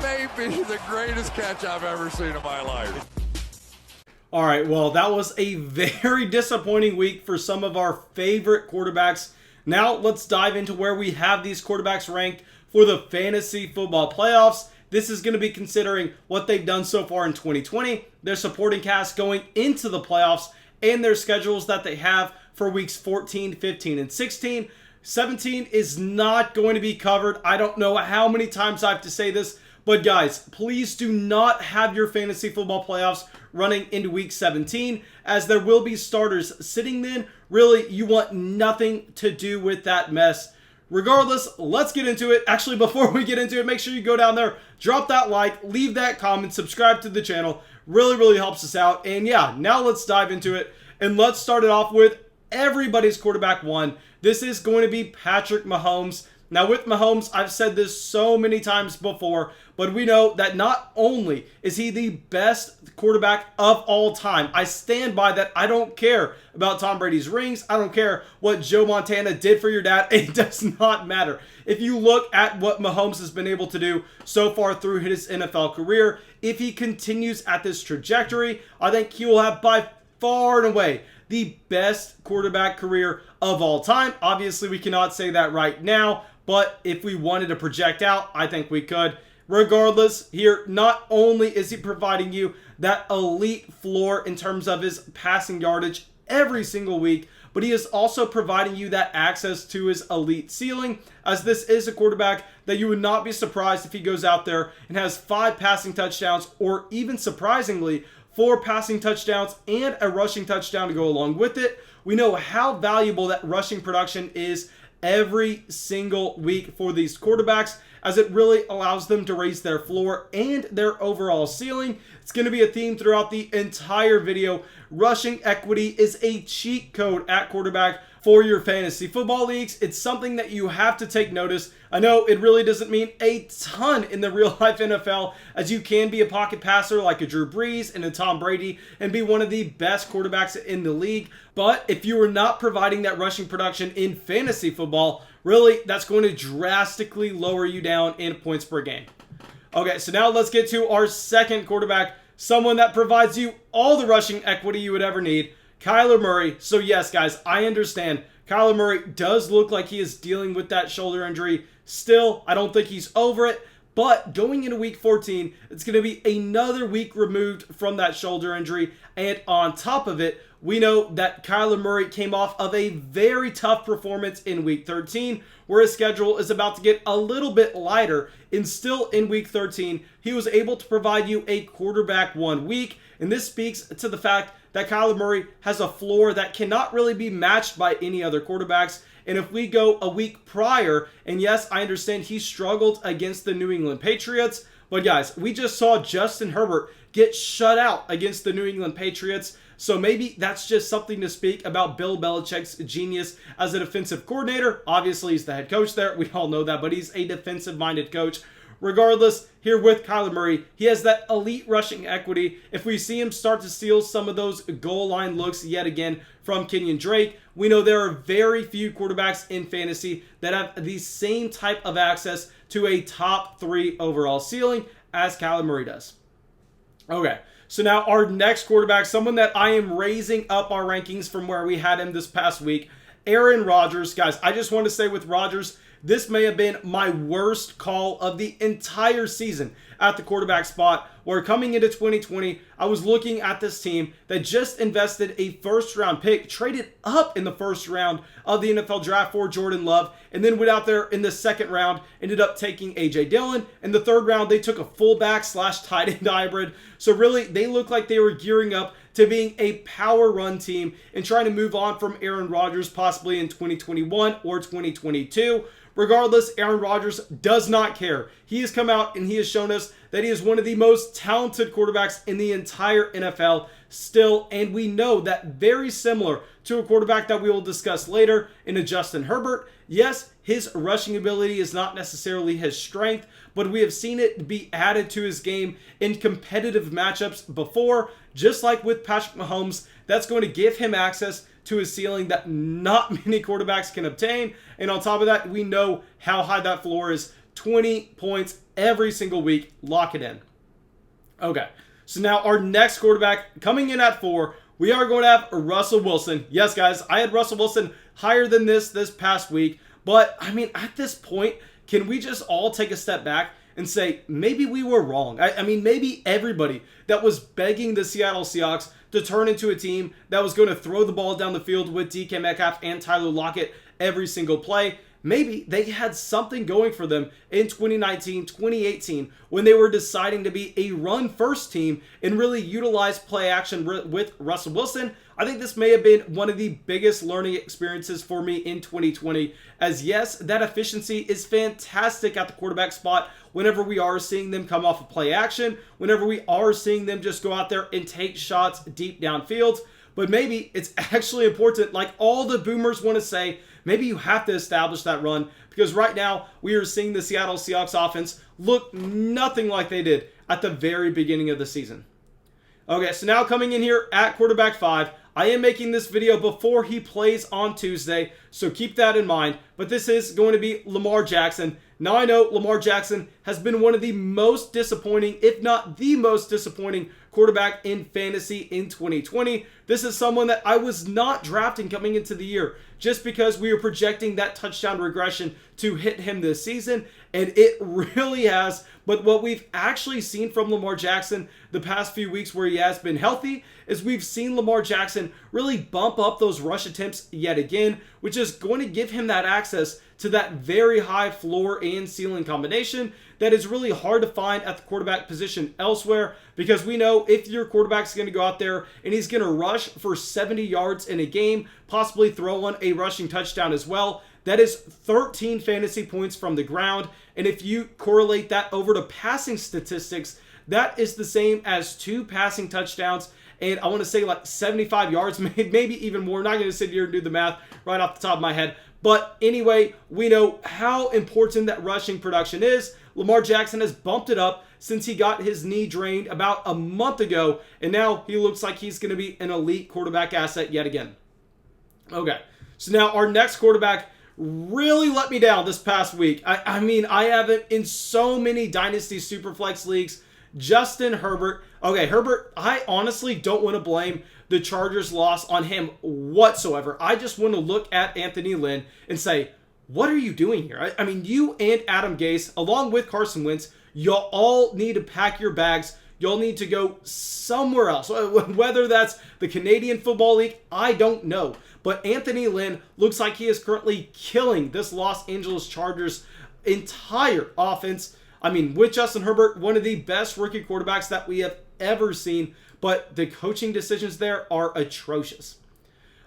That may be the greatest catch I've ever seen in my life. All right, well, that was a very disappointing week for some of our favorite quarterbacks. Now let's dive into where we have these quarterbacks ranked for the fantasy football playoffs. This is going to be considering what they've done so far in 2020, their supporting cast going into the playoffs, and their schedules that they have for weeks 14, 15, and 16. 17 is not going to be covered. I don't know how many times I have to say this, but guys, please do not have your fantasy football playoffs running into week 17, as there will be starters sitting then. Really, you want nothing to do with that mess. Regardless, let's get into it. Actually, before we get into it, make sure you go down there, drop that like, leave that comment, subscribe to the channel. Really helps us out. And yeah, now let's dive into it. And let's start it off with everybody's quarterback one. This is going to be Patrick Mahomes. Now with Mahomes, I've said this so many times before, but we know that not only is he the best quarterback of all time, I stand by that. I don't care about Tom Brady's rings. I don't care what Joe Montana did for your dad. It does not matter. If you look at what Mahomes has been able to do so far through his NFL career, if he continues at this trajectory, I think he will have by far and away the best quarterback career of all time. Obviously, we cannot say that right now, but if we wanted to project out, I think we could. Regardless, here, not only is he providing you that elite floor in terms of his passing yardage every single week, but he is also providing you that access to his elite ceiling, as this is a quarterback that you would not be surprised if he goes out there and has 5 passing touchdowns, or even surprisingly, 4 passing touchdowns and a rushing touchdown to go along with it. We know how valuable that rushing production is every single week for these quarterbacks, as it really allows them to raise their floor and their overall ceiling. It's going to be a theme throughout the entire video. Rushing equity is a cheat code at quarterback for your fantasy football leagues. It's something that you have to take notice. I know it really doesn't mean a ton in the real life NFL, as you can be a pocket passer like a Drew Brees and a Tom Brady and be one of the best quarterbacks in the league. But if you are not providing that rushing production in fantasy football, really, that's going to drastically lower you down in points per game. Okay, so now let's get to our second quarterback, someone that provides you all the rushing equity you would ever need, Kyler Murray. So yes, guys, I understand Kyler Murray does look like he is dealing with that shoulder injury. Still, I don't think he's over it. But going into week 14, it's going to be another week removed from that shoulder injury. And on top of it, we know that Kyler Murray came off of a very tough performance in week 13, where his schedule is about to get a little bit lighter. And still in week 13, he was able to provide you a quarterback 1 week. And this speaks to the fact that Kyler Murray has a floor that cannot really be matched by any other quarterbacks. And if we go a week prior, and yes, I understand he struggled against the New England Patriots, but guys, we just saw Justin Herbert get shut out against the New England Patriots. So maybe that's just something to speak about Bill Belichick's genius as a defensive coordinator. Obviously, he's the head coach there. We all know that, but he's a defensive-minded coach. Regardless, here with Kyler Murray, he has that elite rushing equity. If we see him start to steal some of those goal line looks yet again from Kenyon Drake, we know there are very few quarterbacks in fantasy that have the same type of access to a top 3 overall ceiling as Kyler Murray does. Okay, so now our next quarterback, someone that I am raising up our rankings from where we had him this past week, Aaron Rodgers. Guys, I just want to say with Rodgers, this may have been my worst call of the entire season at the quarterback spot, where coming into 2020, I was looking at this team that just invested a first-round pick, traded up in the first round of the NFL draft for Jordan Love, and then went out there in the second round, ended up taking A.J. Dillon. In the third round, they took a fullback/tight end hybrid. So really, they looked like they were gearing up to being a power run team and trying to move on from Aaron Rodgers possibly in 2021 or 2022. Regardless, Aaron Rodgers does not care. He has come out and he has shown us that he is one of the most talented quarterbacks in the entire NFL still, and we know that very similar to a quarterback that we will discuss later in a Justin Herbert. Yes, his rushing ability is not necessarily his strength, but we have seen it be added to his game in competitive matchups before, just like with Patrick Mahomes. That's going to give him access to a ceiling that not many quarterbacks can obtain. And on top of that, we know how high that floor is 20 points every single week. Lock it in. Okay, so now our next quarterback coming in at 4, we are going to have Russell Wilson. Yes, guys, I had Russell Wilson higher than this past week. But, I mean, at this point, can we just all take a step back and say, maybe we were wrong? I mean, maybe everybody that was begging the Seattle Seahawks to turn into a team that was going to throw the ball down the field with DK Metcalf and Tyler Lockett every single play, maybe they had something going for them in 2019, 2018, when they were deciding to be a run-first team and really utilize play action with Russell Wilson. I think this may have been one of the biggest learning experiences for me in 2020, as yes, that efficiency is fantastic at the quarterback spot whenever we are seeing them come off of play action, whenever we are seeing them just go out there and take shots deep downfield. But maybe it's actually important, like all the boomers want to say, maybe you have to establish that run, because right now we are seeing the Seattle Seahawks offense look nothing like they did at the very beginning of the season. Okay, so now coming in here at quarterback 5, I am making this video before he plays on Tuesday, so keep that in mind. But this is going to be Lamar Jackson. Now I know Lamar Jackson has been one of the most disappointing, if not the most disappointing quarterback in fantasy in 2020. This is someone that I was not drafting coming into the year just because we were projecting that touchdown regression to hit him this season, and it really has. But what we've actually seen from Lamar Jackson the past few weeks where he has been healthy is we've seen Lamar Jackson really bump up those rush attempts yet again, which is going to give him that access to that very high floor and ceiling combination that is really hard to find at the quarterback position elsewhere, because we know if your quarterback's going to go out there and he's going to rush for 70 yards in a game, possibly throw on a rushing touchdown as well, that is 13 fantasy points from the ground. And if you correlate that over to passing statistics, that is the same as 2 passing touchdowns. And I want to say like 75 yards, maybe even more. I'm not going to sit here and do the math right off the top of my head. But anyway, we know how important that rushing production is. Lamar Jackson has bumped it up since he got his knee drained about a month ago. And now he looks like he's going to be an elite quarterback asset yet again. Okay, so now our next quarterback really let me down this past week. I mean, I have him in so many Dynasty Superflex leagues. Justin Herbert. Okay, Herbert, I honestly don't want to blame the Chargers' loss on him whatsoever. I just want to look at Anthony Lynn and say, what are you doing here? I mean, you and Adam Gase, along with Carson Wentz, y'all all need to pack your bags. Y'all need to go somewhere else. Whether that's the Canadian Football League, I don't know. But Anthony Lynn looks like he is currently killing this Los Angeles Chargers entire offense. I mean, with Justin Herbert, one of the best rookie quarterbacks that we have ever seen, but the coaching decisions there are atrocious.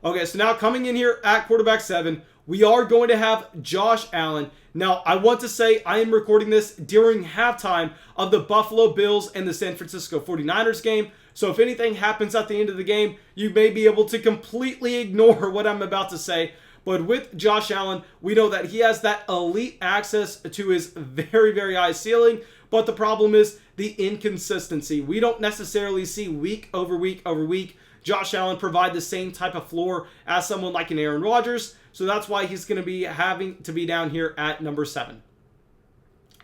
Okay, so now coming in here at quarterback 7, we are going to have Josh Allen. Now, I want to say I am recording this during halftime of the Buffalo Bills and the San Francisco 49ers game. So if anything happens at the end of the game, you may be able to completely ignore what I'm about to say. But with Josh Allen, we know that he has that elite access to his very, very high ceiling. But the problem is the inconsistency. We don't necessarily see week over week over week Josh Allen provide the same type of floor as someone like an Aaron Rodgers. So that's why he's going to be having to be down here at number 7.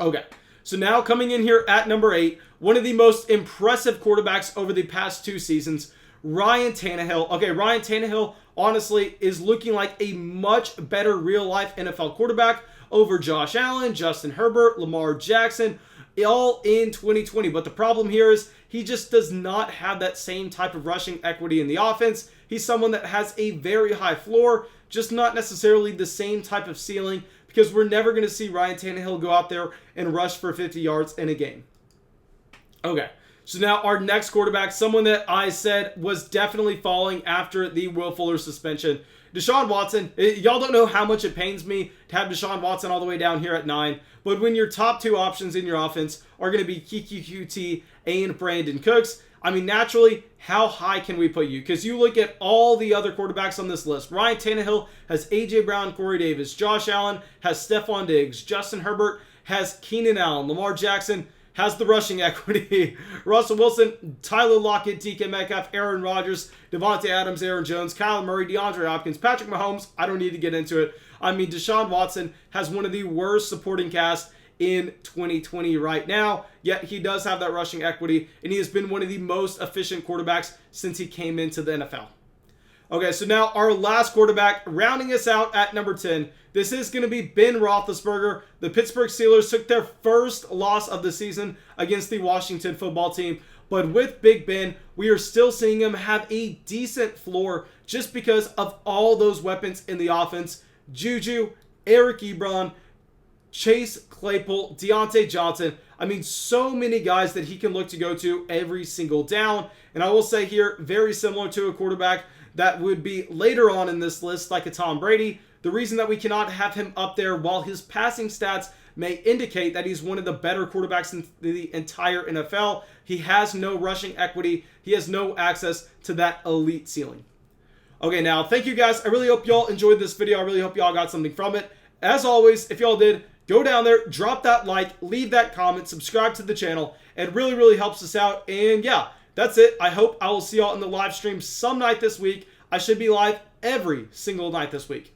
Okay, so now coming in here at number 8, one of the most impressive quarterbacks over the past 2 seasons, Ryan Tannehill. Okay, Ryan Tannehill honestly is looking like a much better real-life NFL quarterback over Josh Allen, Justin Herbert, Lamar Jackson, all in 2020. But the problem here is he just does not have that same type of rushing equity in the offense. He's someone that has a very high floor, just not necessarily the same type of ceiling, because we're never going to see Ryan Tannehill go out there and rush for 50 yards in a game. Okay, so now our next quarterback, someone that I said was definitely falling after the Will Fuller suspension, DeShaun Watson. Y'all don't know how much it pains me to have DeShaun Watson all the way down here at 9, but when your top 2 options in your offense are going to be Kiki QT and Brandon Cooks, I mean, naturally, how high can we put you? Because you look at all the other quarterbacks on this list. Ryan Tannehill has A.J. Brown, Corey Davis. Josh Allen has Stephon Diggs. Justin Herbert has Keenan Allen. Lamar Jackson has the rushing equity. Russell Wilson, Tyler Lockett, DK Metcalf, Aaron Rodgers, Devontae Adams, Aaron Jones, Kyler Murray, DeAndre Hopkins, Patrick Mahomes. I don't need to get into it. I mean, DeShaun Watson has one of the worst supporting casts in 2020 right now, yet he does have that rushing equity, and he has been one of the most efficient quarterbacks since he came into the NFL. Okay, so now our last quarterback, rounding us out at number 10. This is going to be Ben Roethlisberger. The Pittsburgh Steelers took their first loss of the season against the Washington football team. But with Big Ben, we are still seeing him have a decent floor just because of all those weapons in the offense. Juju, Eric Ebron, Chase Claypool, Deontay Johnson. I mean, so many guys that he can look to go to every single down. And I will say here, very similar to a quarterback that would be later on in this list, like a Tom Brady. The reason that we cannot have him up there, while his passing stats may indicate that he's one of the better quarterbacks in the entire NFL, he has no rushing equity. He has no access to that elite ceiling. Okay, now, thank you guys. I really hope y'all enjoyed this video. I really hope y'all got something from it. As always, if y'all did, go down there, drop that like, leave that comment, subscribe to the channel. It really, really helps us out. And yeah, that's it. I hope I will see y'all in the live stream some night this week. I should be live every single night this week.